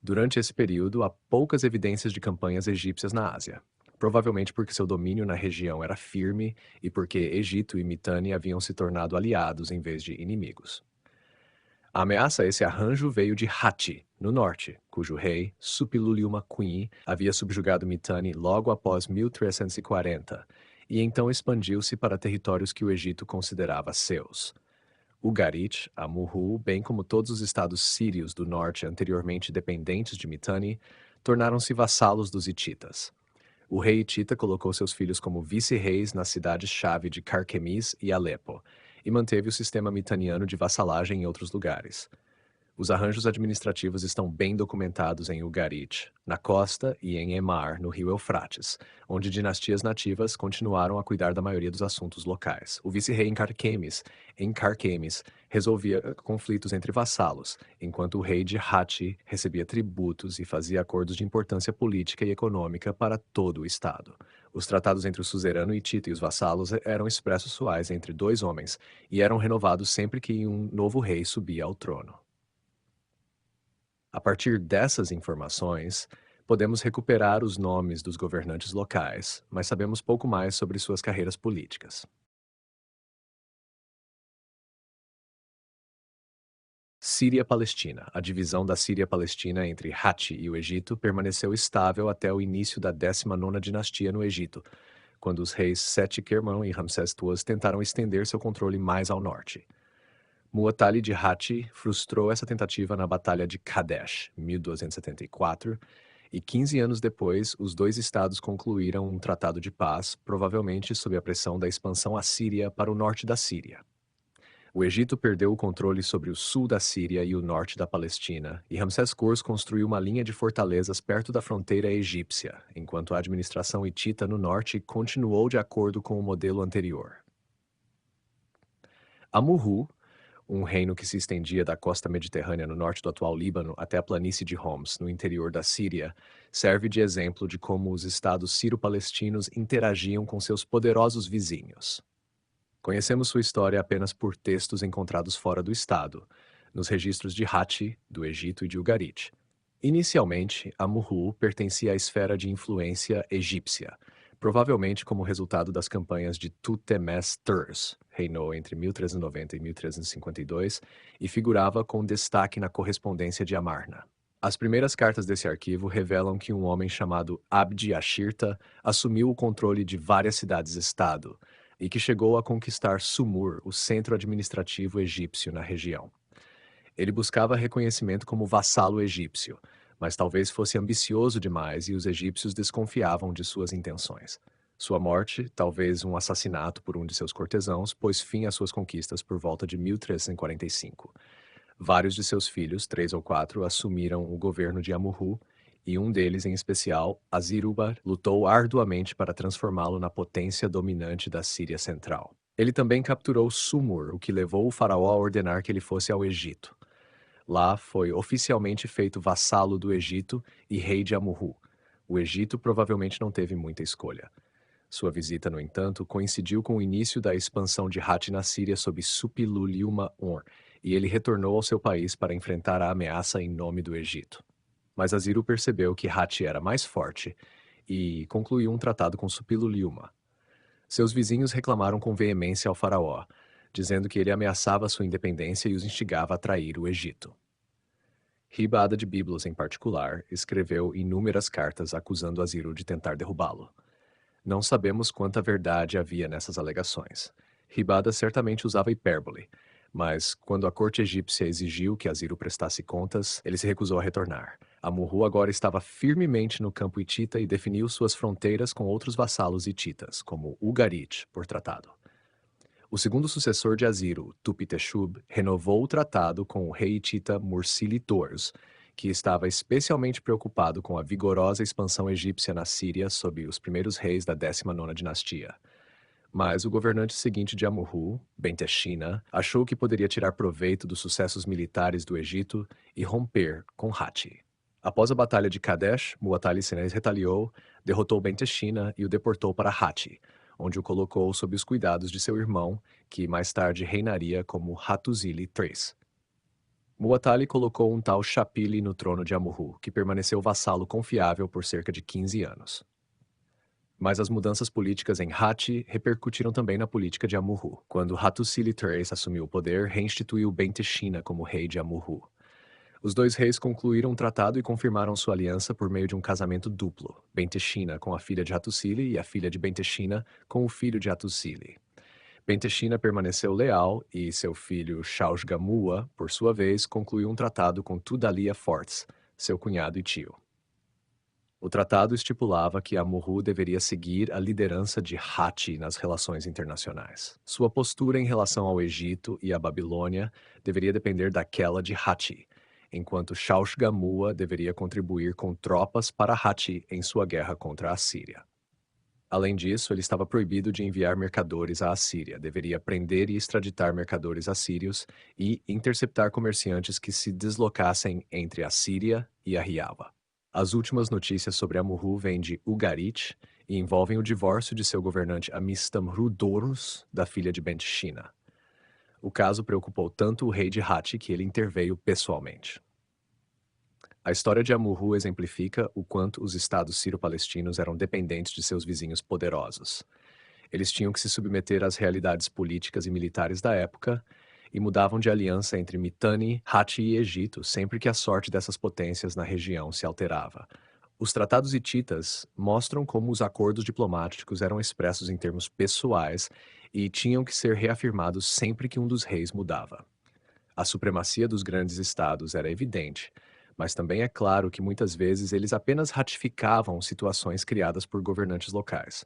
Durante esse período, há poucas evidências de campanhas egípcias na Ásia. Provavelmente porque seu domínio na região era firme e porque Egito e Mitanni haviam se tornado aliados em vez de inimigos. A ameaça a esse arranjo veio de Hatti, no norte, cujo rei, Suppiluliuma-Queen, havia subjugado Mitanni logo após 1340, e então expandiu-se para territórios que o Egito considerava seus. Ugarit, Amurru, bem como todos os estados sírios do norte anteriormente dependentes de Mitanni, tornaram-se vassalos dos hititas. O rei hitita colocou seus filhos como vice-reis nas cidades-chave de Carquemis e Alepo, e manteve o sistema mitaniano de vassalagem em outros lugares. Os arranjos administrativos estão bem documentados em Ugarit, na costa, e em Emar, no rio Eufrates, onde dinastias nativas continuaram a cuidar da maioria dos assuntos locais. O vice-rei em Carquemis, resolvia conflitos entre vassalos, enquanto o rei de Hatti recebia tributos e fazia acordos de importância política e econômica para todo o estado. Os tratados entre o suzerano hitita e os vassalos eram expressos entre 2 homens e eram renovados sempre que um novo rei subia ao trono. A partir dessas informações, podemos recuperar os nomes dos governantes locais, mas sabemos pouco mais sobre suas carreiras políticas. Síria-Palestina. A divisão da Síria-Palestina entre Hatti e o Egito permaneceu estável até o início da 19ª dinastia no Egito, quando os reis Seti Kermão e Ramsés II tentaram estender seu controle mais ao norte. Muwatalli de Hatti frustrou essa tentativa na Batalha de Kadesh, 1274, e 15 anos depois, os 2 estados concluíram um tratado de paz, provavelmente sob a pressão da expansão assíria para o norte da Síria. O Egito perdeu o controle sobre o sul da Síria e o norte da Palestina, e Ramsés II construiu uma linha de fortalezas perto da fronteira egípcia, enquanto a administração hitita no norte continuou de acordo com o modelo anterior. Amurru, um reino que se estendia da costa mediterrânea no norte do atual Líbano até a planície de Homs, no interior da Síria, serve de exemplo de como os estados sírio-palestinos interagiam com seus poderosos vizinhos. Conhecemos sua história apenas por textos encontrados fora do estado, nos registros de Hatti, do Egito e de Ugarit. Inicialmente, Amurru pertencia à esfera de influência egípcia, provavelmente como resultado das campanhas de Tutemés reinou entre 1390 e 1352 e figurava com destaque na correspondência de Amarna. As primeiras cartas desse arquivo revelam que um homem chamado Abdi Ashirta assumiu o controle de várias cidades-estado e que chegou a conquistar Sumur, o centro administrativo egípcio na região. Ele buscava reconhecimento como vassalo egípcio, mas talvez fosse ambicioso demais e os egípcios desconfiavam de suas intenções. Sua morte, talvez um assassinato por um de seus cortesãos, pôs fim às suas conquistas por volta de 1345. Vários de seus filhos, 3 ou 4, assumiram o governo de Amurru, e um deles, em especial, Azirubar, lutou arduamente para transformá-lo na potência dominante da Síria Central. Ele também capturou Sumur, o que levou o faraó a ordenar que ele fosse ao Egito. Lá foi oficialmente feito vassalo do Egito e rei de Amurru. O Egito provavelmente não teve muita escolha. Sua visita, no entanto, coincidiu com o início da expansão de Hatti na Síria sob Suppiluliuma I, e ele retornou ao seu país para enfrentar a ameaça em nome do Egito. Mas Aziru percebeu que Hatti era mais forte e concluiu um tratado com Suppiluliuma. Seus vizinhos reclamaram com veemência ao faraó, dizendo que ele ameaçava sua independência e os instigava a trair o Egito. Ribada de Biblos, em particular, escreveu inúmeras cartas acusando Aziru de tentar derrubá-lo. Não sabemos quanta verdade havia nessas alegações. Ribada certamente usava hipérbole, mas quando a corte egípcia exigiu que Aziru prestasse contas, ele se recusou a retornar. Amurru agora estava firmemente no campo hitita e definiu suas fronteiras com outros vassalos hititas, como Ugarit, por tratado. O segundo sucessor de Aziru, Tupeteshub, renovou o tratado com o rei hitita Mursili-Tors, que estava especialmente preocupado com a vigorosa expansão egípcia na Síria sob os primeiros reis da 19ª dinastia. Mas o governante seguinte de Amurru, Benteshina, achou que poderia tirar proveito dos sucessos militares do Egito e romper com Hatti. Após a Batalha de Kadesh, Muwatalli Sinais retaliou, derrotou Benteshina e o deportou para Hatti, onde o colocou sob os cuidados de seu irmão, que mais tarde reinaria como Hattusili III. Muwatalli colocou um tal Shapili no trono de Amurru, que permaneceu vassalo confiável por cerca de 15 anos. Mas as mudanças políticas em Hatti repercutiram também na política de Amurru. Quando Hattusili III assumiu o poder, reinstituiu Benteshina como rei de Amurru. Os dois reis concluíram um tratado e confirmaram sua aliança por meio de um casamento duplo, Benteshina com a filha de Hattusili e a filha de Benteshina com o filho de Hattusili. Benteshina permaneceu leal e seu filho Shausgamua, por sua vez, concluiu um tratado com Tudalia Fortes, seu cunhado e tio. O tratado estipulava que Amurru deveria seguir a liderança de Hatti nas relações internacionais. Sua postura em relação ao Egito e à Babilônia deveria depender daquela de Hatti, enquanto Shausgamua deveria contribuir com tropas para Hatti em sua guerra contra a Síria. Além disso, ele estava proibido de enviar mercadores à Assíria, deveria prender e extraditar mercadores assírios e interceptar comerciantes que se deslocassem entre a Síria e a Riava. As últimas notícias sobre Amurru vêm de Ugarit e envolvem o divórcio de seu governante Amistamru-Dorus da filha de Benteshina. O caso preocupou tanto o rei de Hatti que ele interveio pessoalmente. A história de Amurru exemplifica o quanto os estados sírio-palestinos eram dependentes de seus vizinhos poderosos. Eles tinham que se submeter às realidades políticas e militares da época e mudavam de aliança entre Mitanni, Hatti e Egito sempre que a sorte dessas potências na região se alterava. Os tratados hititas mostram como os acordos diplomáticos eram expressos em termos pessoais e tinham que ser reafirmados sempre que um dos reis mudava. A supremacia dos grandes estados era evidente, mas também é claro que muitas vezes eles apenas ratificavam situações criadas por governantes locais.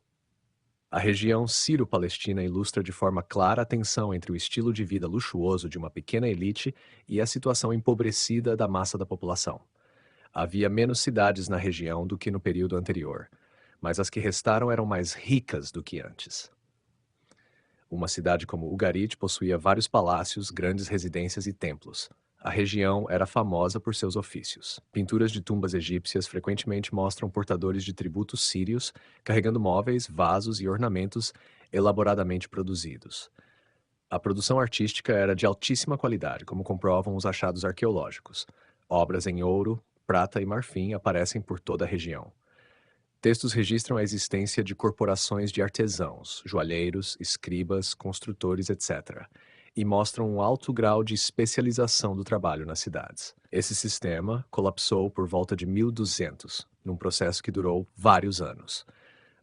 A região sírio-palestina ilustra de forma clara a tensão entre o estilo de vida luxuoso de uma pequena elite e a situação empobrecida da massa da população. Havia menos cidades na região do que no período anterior, mas as que restaram eram mais ricas do que antes. Uma cidade como Ugarit possuía vários palácios, grandes residências e templos. A região era famosa por seus ofícios. Pinturas de tumbas egípcias frequentemente mostram portadores de tributos sírios carregando móveis, vasos e ornamentos elaboradamente produzidos. A produção artística era de altíssima qualidade, como comprovam os achados arqueológicos. Obras em ouro, prata e marfim aparecem por toda a região. Textos registram a existência de corporações de artesãos, joalheiros, escribas, construtores, etc., e mostram um alto grau de especialização do trabalho nas cidades. Esse sistema colapsou por volta de 1200, num processo que durou vários anos.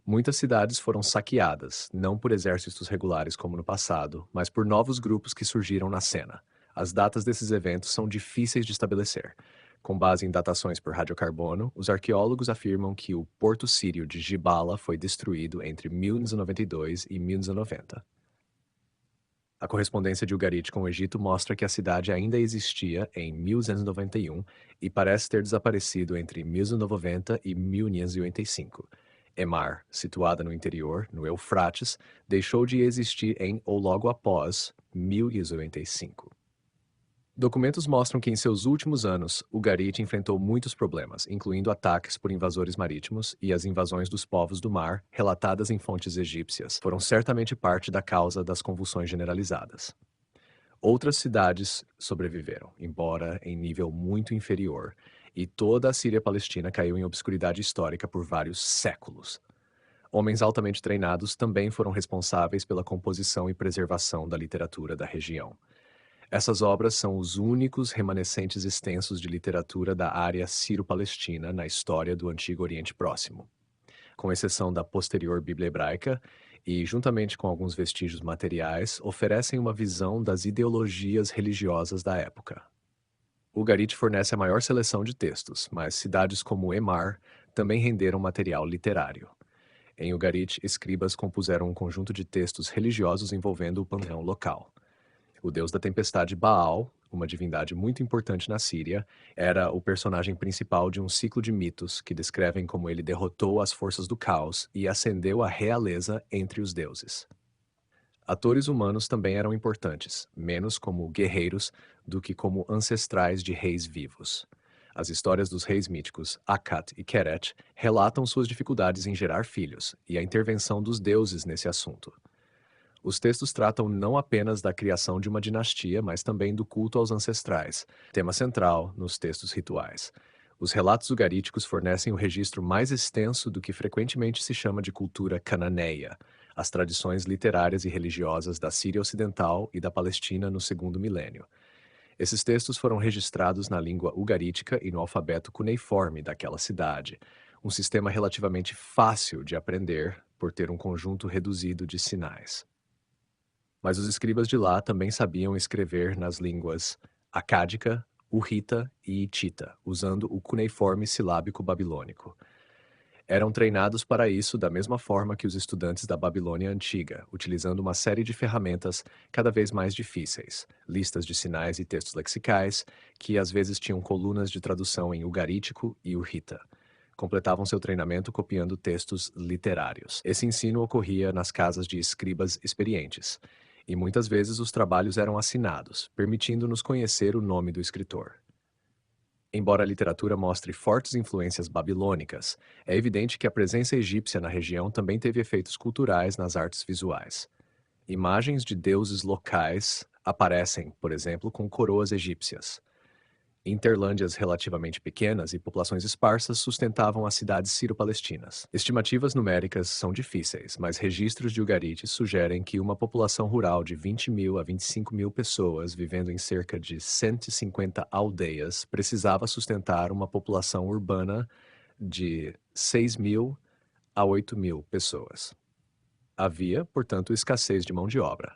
Muitas cidades foram saqueadas, não por exércitos regulares como no passado, mas por novos grupos que surgiram na cena. As datas desses eventos são difíceis de estabelecer. Com base em datações por radiocarbono, os arqueólogos afirmam que o porto sírio de Gibala foi destruído entre 1992 e 1990. A correspondência de Ugarit com o Egito mostra que a cidade ainda existia em 1291 e parece ter desaparecido entre 1990 e 1585. Emar, situada no interior, no Eufrates, deixou de existir em ou logo após 1095. Documentos mostram que em seus últimos anos, Ugarit enfrentou muitos problemas, incluindo ataques por invasores marítimos e as invasões dos povos do mar, relatadas em fontes egípcias, foram certamente parte da causa das convulsões generalizadas. Outras cidades sobreviveram, embora em nível muito inferior, e toda a Síria-Palestina caiu em obscuridade histórica por vários séculos. Homens altamente treinados também foram responsáveis pela composição e preservação da literatura da região. Essas obras são os únicos remanescentes extensos de literatura da área sírio-palestina na história do Antigo Oriente Próximo. Com exceção da posterior Bíblia Hebraica, e, juntamente com alguns vestígios materiais, oferecem uma visão das ideologias religiosas da época. Ugarit fornece a maior seleção de textos, mas cidades como Emar também renderam material literário. Em Ugarit, escribas compuseram um conjunto de textos religiosos envolvendo o panteão local. O deus da tempestade Baal, uma divindade muito importante na Síria, era o personagem principal de um ciclo de mitos que descrevem como ele derrotou as forças do caos e ascendeu à realeza entre os deuses. Atores humanos também eram importantes, menos como guerreiros do que como ancestrais de reis vivos. As histórias dos reis míticos Akat e Keret relatam suas dificuldades em gerar filhos e a intervenção dos deuses nesse assunto. Os textos tratam não apenas da criação de uma dinastia, mas também do culto aos ancestrais, tema central nos textos rituais. Os relatos ugaríticos fornecem o registro mais extenso do que frequentemente se chama de cultura cananeia, as tradições literárias e religiosas da Síria Ocidental e da Palestina no segundo milênio. Esses textos foram registrados na língua ugarítica e no alfabeto cuneiforme daquela cidade, um sistema relativamente fácil de aprender por ter um conjunto reduzido de sinais. Mas os escribas de lá também sabiam escrever nas línguas acádica, urrita e hitita, usando o cuneiforme silábico babilônico. Eram treinados para isso da mesma forma que os estudantes da Babilônia antiga, utilizando uma série de ferramentas cada vez mais difíceis, listas de sinais e textos lexicais, que às vezes tinham colunas de tradução em ugarítico e urrita. Completavam seu treinamento copiando textos literários. Esse ensino ocorria nas casas de escribas experientes, e muitas vezes os trabalhos eram assinados, permitindo-nos conhecer o nome do escritor. Embora a literatura mostre fortes influências babilônicas, é evidente que a presença egípcia na região também teve efeitos culturais nas artes visuais. Imagens de deuses locais aparecem, por exemplo, com coroas egípcias. Interlândias relativamente pequenas e populações esparsas sustentavam as cidades sírio-palestinas. Estimativas numéricas são difíceis, mas registros de Ugarit sugerem que uma população rural de 20.000 a 25.000 pessoas, vivendo em cerca de 150 aldeias, precisava sustentar uma população urbana de 6.000 a 8.000 pessoas. Havia, portanto, escassez de mão de obra,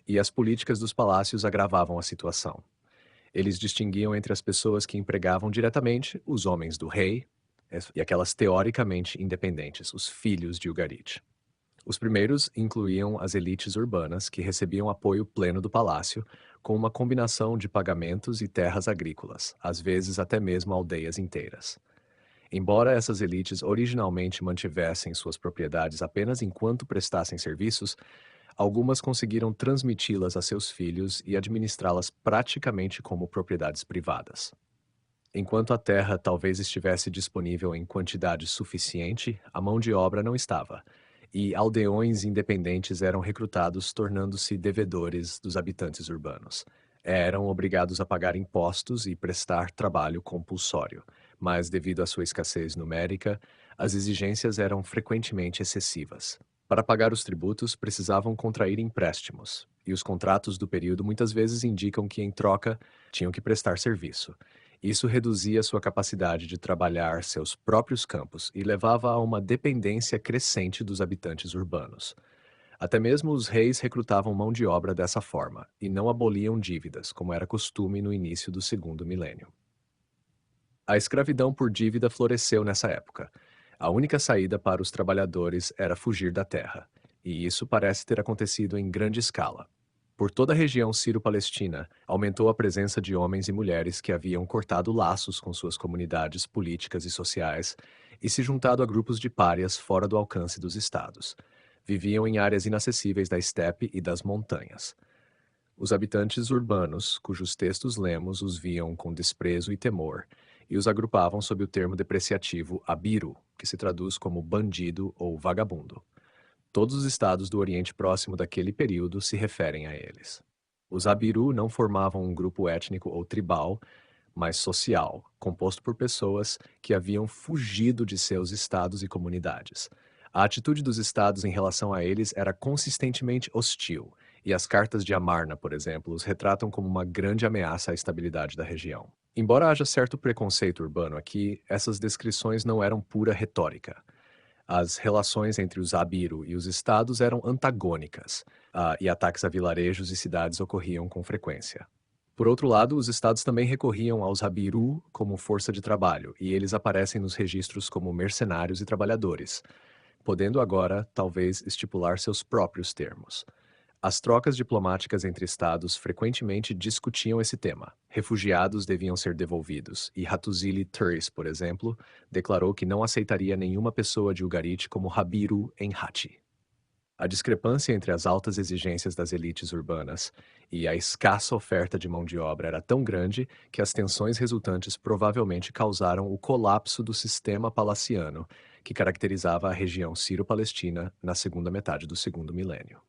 e as políticas dos palácios agravavam a situação. Eles distinguiam entre as pessoas que empregavam diretamente, os homens do rei, e aquelas teoricamente independentes, os filhos de Ugarit. Os primeiros incluíam as elites urbanas, que recebiam apoio pleno do palácio, com uma combinação de pagamentos e terras agrícolas, às vezes até mesmo aldeias inteiras. Embora essas elites originalmente mantivessem suas propriedades apenas enquanto prestassem serviços, algumas conseguiram transmiti-las a seus filhos e administrá-las praticamente como propriedades privadas. Enquanto a terra talvez estivesse disponível em quantidade suficiente, a mão de obra não estava, e aldeões independentes eram recrutados, tornando-se devedores dos habitantes urbanos. Eram obrigados a pagar impostos e prestar trabalho compulsório, mas devido à sua escassez numérica, as exigências eram frequentemente excessivas. Para pagar os tributos, precisavam contrair empréstimos, e os contratos do período muitas vezes indicam que, em troca, tinham que prestar serviço. Isso reduzia sua capacidade de trabalhar seus próprios campos e levava a uma dependência crescente dos habitantes urbanos. Até mesmo os reis recrutavam mão de obra dessa forma e não aboliam dívidas, como era costume no início do segundo milênio. A escravidão por dívida floresceu nessa época. A única saída para os trabalhadores era fugir da terra, e isso parece ter acontecido em grande escala. Por toda a região sírio-palestina, aumentou a presença de homens e mulheres que haviam cortado laços com suas comunidades políticas e sociais e se juntado a grupos de párias fora do alcance dos estados. Viviam em áreas inacessíveis da estepe e das montanhas. Os habitantes urbanos, cujos textos lemos, os viam com desprezo e temor, e os agrupavam sob o termo depreciativo abiru, que se traduz como bandido ou vagabundo. Todos os estados do Oriente Próximo daquele período se referem a eles. Os abiru não formavam um grupo étnico ou tribal, mas social, composto por pessoas que haviam fugido de seus estados e comunidades. A atitude dos estados em relação a eles era consistentemente hostil, e as cartas de Amarna, por exemplo, os retratam como uma grande ameaça à estabilidade da região. Embora haja certo preconceito urbano aqui, essas descrições não eram pura retórica. As relações entre os Abiru e os estados eram antagônicas, e ataques a vilarejos e cidades ocorriam com frequência. Por outro lado, os estados também recorriam aos Abiru como força de trabalho, e eles aparecem nos registros como mercenários e trabalhadores, podendo agora, talvez, estipular seus próprios termos. As trocas diplomáticas entre estados frequentemente discutiam esse tema. Refugiados deviam ser devolvidos, e Hattusili Turris, por exemplo, declarou que não aceitaria nenhuma pessoa de Ugarit como Habiru em Hatti. A discrepância entre as altas exigências das elites urbanas e a escassa oferta de mão de obra era tão grande que as tensões resultantes provavelmente causaram o colapso do sistema palaciano, que caracterizava a região sírio-palestina na segunda metade do segundo milênio.